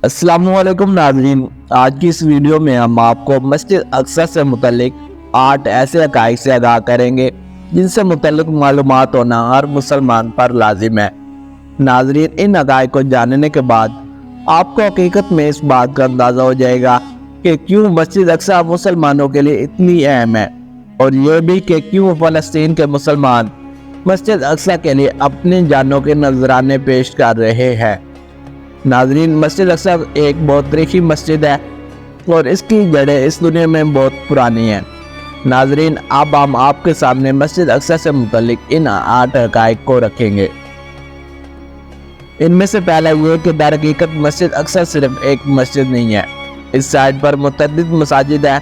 السلام علیکم ناظرین، آج کی اس ویڈیو میں ہم آپ کو مسجد اقصی سے متعلق 8 ایسے حقائق سے آگاہ کریں گے جن سے متعلق معلومات ہونا ہر مسلمان پر لازم ہے۔ ناظرین، ان حقائق کو جاننے کے بعد آپ کو حقیقت میں اس بات کا اندازہ ہو جائے گا کہ کیوں مسجد اقصی مسلمانوں کے لیے اتنی اہم ہے، اور یہ بھی کہ کیوں فلسطین کے مسلمان مسجد اقصی کے لیے اپنی جانوں کے نذرانے پیش کر رہے ہیں۔ ناظرین، مسجد اقصی ایک بہت تاریخی مسجد ہے اور اس کی جڑیں اس دنیا میں بہت پرانی ہیں۔ ناظرین، اب ہم آپ کے سامنے مسجد اقصی سے متعلق ان 8 حقائق کو رکھیں گے۔ ان میں سے پہلا یہ کہ در حقیقت مسجد اقصی صرف ایک مسجد نہیں ہے، اس سائٹ پر متعدد مساجد ہیں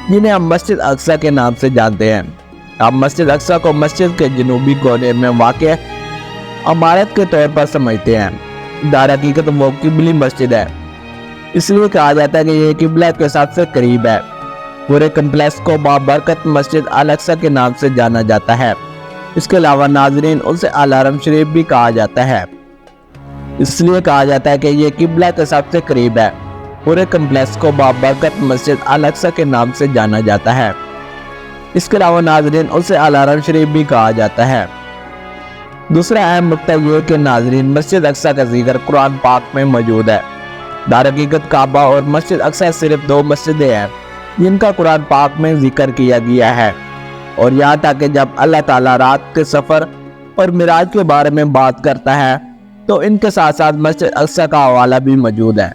جنہیں ہم مسجد اقصی کے نام سے جانتے ہیں۔ ہم مسجد اقصی کو مسجد کے جنوبی کونے میں واقع عمارت کے طور پر سمجھتے ہیں۔ در حقیقت وہ قبلی مسجد ہے، اس لیے کہا جاتا ہے کہ یہ قبلہ کے سب سے قریب ہے۔ پورے کمپلیکس کو بابرکت مسجد الاقصی کے نام سے جانا جاتا ہے۔ اس کے علاوہ ناظرین، اسے الحرم شریف بھی کہا جاتا ہے، اس لیے کہا جاتا ہے کہ یہ قبلہ کے سب سے قریب ہے۔ پورے کمپلیکس کو بابرکت مسجد الاقصی کے نام سے جانا جاتا ہے۔ اس کے علاوہ ناظرین، اسے الحرم شریف بھی کہا جاتا ہے۔ دوسرا اہم نقطہ یہ کہ ناظرین، مسجد اقصی کا ذکر قرآن پاک میں موجود ہے۔ در حقیقت کعبہ اور مسجد اقصی صرف 2 مسجدیں ہیں جن کا قرآن پاک میں ذکر کیا گیا ہے، اور یہاں تک کہ جب اللہ تعالیٰ رات کے سفر اور معراج کے بارے میں بات کرتا ہے تو ان کے ساتھ ساتھ مسجد اقصی کا حوالہ بھی موجود ہے۔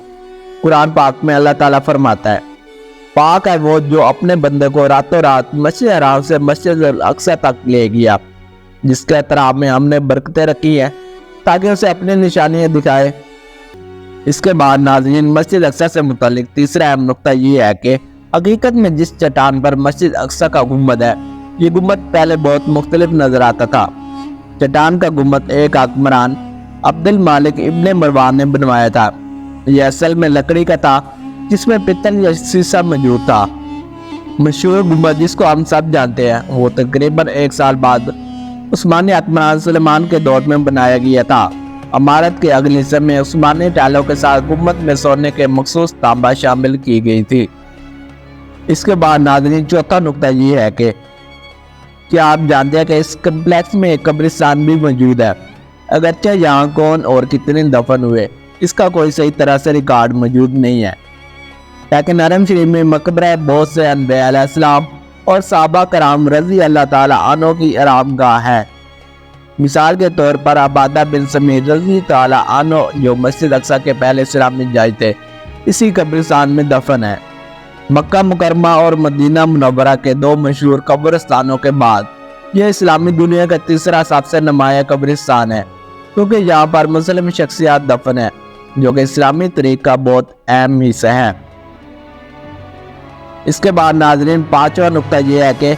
قرآن پاک میں اللہ تعالیٰ فرماتا ہے، پاک ہے وہ جو اپنے بندے کو راتوں رات مسجد حرام سے مسجد اقصی تک لے گیا، جس کے احترام میں ہم نے برکتیں رکھی ہیں تاکہ اسے اپنی نشانیاں دکھائے۔ اس کے بعد ناظرین، مسجد اقصی سے متعلق تیسرا اہم نقطہ یہ ہے کہ حقیقت میں جس چٹان پر مسجد اقصی کا گنبد ہے، یہ گنبد پہلے بہت مختلف نظر آتا تھا۔ چٹان کا گنبد ایک حکمران عبد المالک ابن مروان نے بنوایا تھا۔ یہ اصل میں لکڑی کا تھا جس میں پتل یا سیسہ موجود تھا۔ مشہور گنبد جس کو ہم سب جانتے ہیں وہ تقریباً 1 سال بعد عثمانی حکمران سلیمان کے دور میں بنایا گیا تھا۔ عمارت کے اگلے حصے میں عثمانی ٹائلوں کے ساتھ گنبد میں سونے کے مخصوص تانبا شامل کی گئی تھی۔ اس کے بعد ناظرین، چوتھا نقطہ یہ ہے کہ کیا آپ جانتے ہیں کہ اس کمپلیکس میں ایک قبرستان بھی موجود ہے؟ اگرچہ یہاں کون اور کتنے دفن ہوئے اس کا کوئی صحیح طرح سے ریکارڈ موجود نہیں ہے، لیکن حرم شریف میں مقبرہ بہت سے انبیاء علیہ السلام اور صحابہ کرام رضی اللہ تعالیٰ عنہ کی آرام گاہ ہے۔ مثال کے طور پر عبادہ بن سمیر رضی تعالیٰ عنہ جو مسجد اقصی کے پہلے اسلامی جاج تھے، اسی قبرستان میں دفن ہے۔ مکہ مکرمہ اور مدینہ منورہ کے 2 مشہور قبرستانوں کے بعد یہ اسلامی دنیا کا تیسرا سب سے نمایاں قبرستان ہے، کیونکہ یہاں پر مسلم شخصیات دفن ہیں جو کہ اسلامی تاریخ کا بہت اہم حصہ ہے۔ اس کے بعد ناظرین، 5واں نقطہ یہ ہے کہ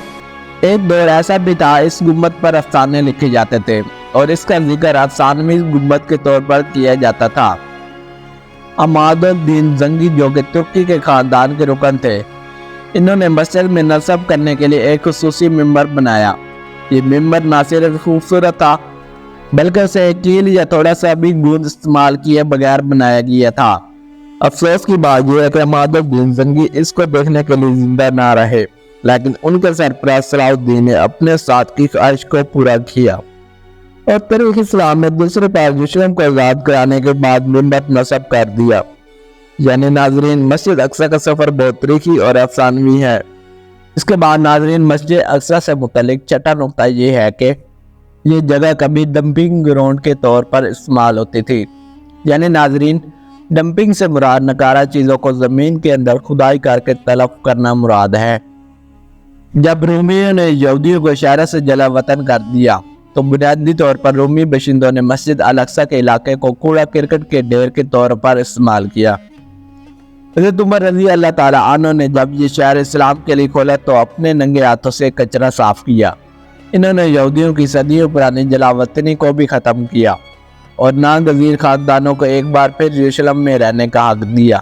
ایک دور ایسا بھی تھا اس گنبد پر افسانے لکھے جاتے تھے اور اس کا ذکر افسانوی گنبد کے طور پر کیا جاتا تھا۔ عماد الدین زنگی جو کہ ترکی کے خاندان کے رکن تھے، انہوں نے مسجد میں نصب کرنے کے لیے ایک خصوصی ممبر بنایا۔ یہ ممبر نہ صرف خوبصورت تھا بلکہ اسے کیل یا تھوڑا سا بھی گوند استعمال کیے بغیر بنایا گیا تھا۔ افسوس کی بات یہ ہے کہ عماد الدین زنگی اس کو دیکھنے کے لیے زندہ نہ رہے، لیکن ان کے سرپرست صلاح الدین نے اپنے ساتھ کی خواہش کو پورا کیا اور تاریخ اسلام میں دوسرے پیر یروشلم کو آزاد کرانے کے بعد ممبر نصب کر دیا۔ یعنی ناظرین، مسجد اقصی کا سفر بہت تاریخی اور افسانوی ہے۔ اس کے بعد ناظرین، مسجد اقصی سے متعلق چھٹا نقطہ یہ ہے کہ یہ جگہ کبھی ڈمپنگ گراؤنڈ کے طور پر استعمال ہوتی تھی۔ یعنی ناظرین، ڈمپنگ سے مراد نکارہ چیزوں کو زمین کے اندر کھدائی کر کے تلف کرنا مراد ہے۔ جب رومیوں نے یہودیوں کو شہر سے جلا وطن کر دیا تو بنیادی طور پر رومی باشندوں نے مسجد الاقصی کے علاقے کو کوڑا کرکٹ کے ڈھیر کے طور پر استعمال کیا۔ حضرت عمر رضی اللہ تعالیٰ عنہ نے جب یہ شہر اسلام کے لیے کھولا تو اپنے ننگے ہاتھوں سے کچرا صاف کیا۔ انہوں نے یہودیوں کی صدیوں پرانی جلا وطنی کو بھی ختم کیا اور ناگزیر خاندانوں کو ایک بار پھر یروشلم میں رہنے کا حق دیا۔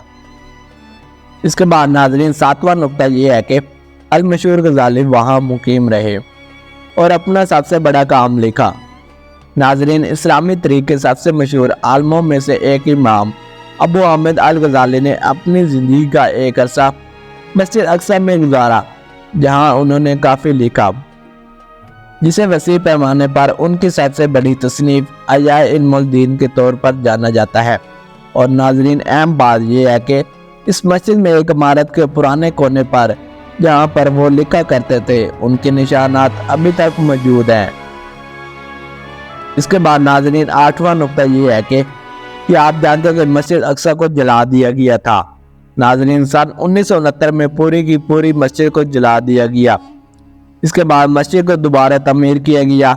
اس کے بعد ناظرین، 7واں نقطہ یہ ہے کہ المشہور غزالی وہاں مقیم رہے اور اپنا سب سے بڑا کام لکھا۔ ناظرین، اسلامی تاریخ کے سب سے مشہور عالموں میں سے ایک امام ابو حامد الغزالی نے اپنی زندگی کا ایک عرصہ مسجد اقصی میں گزارا، جہاں انہوں نے کافی لکھا، جسے وسیع پیمانے پر ان کی سب سے بڑی تصنیف احیاء علم الدین کے طور پر جانا جاتا ہے۔ اور ناظرین، اہم بات یہ ہے کہ اس مسجد میں ایک عمارت کے پرانے کونے پر جہاں پر وہ لکھا کرتے تھے، ان کے نشانات ابھی تک موجود ہیں۔ اس کے بعد ناظرین، 8واں نقطہ یہ ہے کہ آپ جانتے ہیں کہ مسجد اقصی کو جلا دیا گیا تھا۔ ناظرین، سن 1969 میں پوری کی پوری مسجد کو جلا دیا گیا۔ اس کے بعد مسجد کو دوبارہ تعمیر کیا گیا،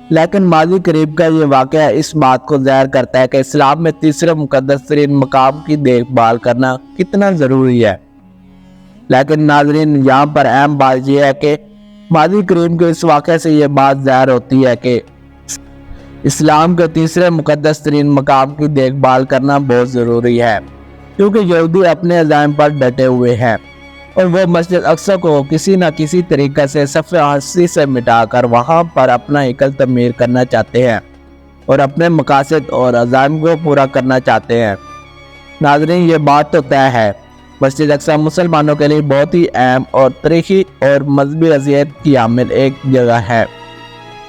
لیکن ماضی قریب کا یہ واقعہ اس بات کو ظاہر کرتا ہے کہ اسلام میں تیسرے مقدس ترین مقام کی دیکھ بھال کرنا کتنا ضروری ہے۔ لیکن ناظرین، یہاں پر اہم بات یہ ہے کہ ماضی قریب کے اس واقعے سے یہ بات ظاہر ہوتی ہے کہ اسلام کے تیسرے مقدس ترین مقام کی دیکھ بھال کرنا بہت ضروری ہے، کیونکہ یہودی اپنے عزائم پر ڈٹے ہوئے ہیں اور وہ مسجد اقصی کو کسی نہ کسی طریقے سے صف ہستی سے مٹا کر وہاں پر اپنا ہیکل تعمیر کرنا چاہتے ہیں اور اپنے مقاصد اور عزائم کو پورا کرنا چاہتے ہیں۔ ناظرین، یہ بات تو طے ہے، مسجد اقصی مسلمانوں کے لیے بہت ہی اہم اور تاریخی اور مذہبی اہمیت کی حامل ایک جگہ ہے،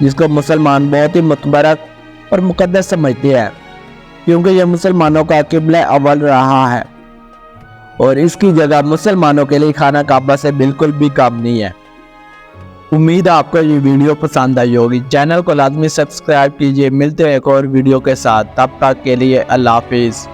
جس کو مسلمان بہت ہی متبرک اور مقدس سمجھتے ہیں، کیونکہ یہ مسلمانوں کا قبلہ اول رہا ہے اور اس کی جگہ مسلمانوں کے لیے خانہ کعبہ سے بالکل بھی کم نہیں ہے۔ امید ہے آپ کو یہ ویڈیو پسند آئی ہوگی۔ چینل کو لازمی سبسکرائب کیجئے۔ ملتے ہیں ایک اور ویڈیو کے ساتھ، تب تک کے لیے اللہ حافظ۔